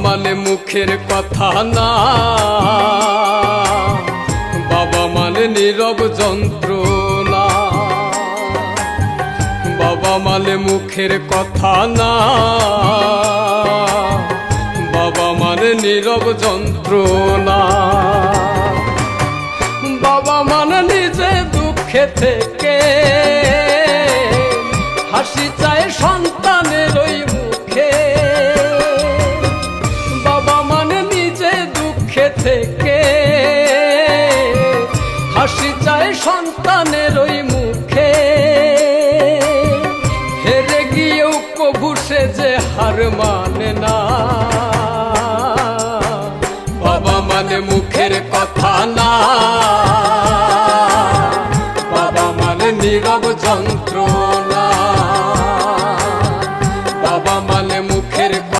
মানে মুখের কথা না, বাবা মানে নীরব যন্ত্রণা। বাবা মানে মুখের কথা না, বাবা মানে নীরব যন্ত্রণা। বাবা মানে নিজে দুঃখে থেকে হাসি চায় সন্তানের ওই মুখে। বাবা মানে নিজে দুঃখে থেকে হাসি চায় সন্তানের ওই মুখে। হেরে গিয়েও কবু সে যে হার মানে না। বাবা মানে মুখের কথা না,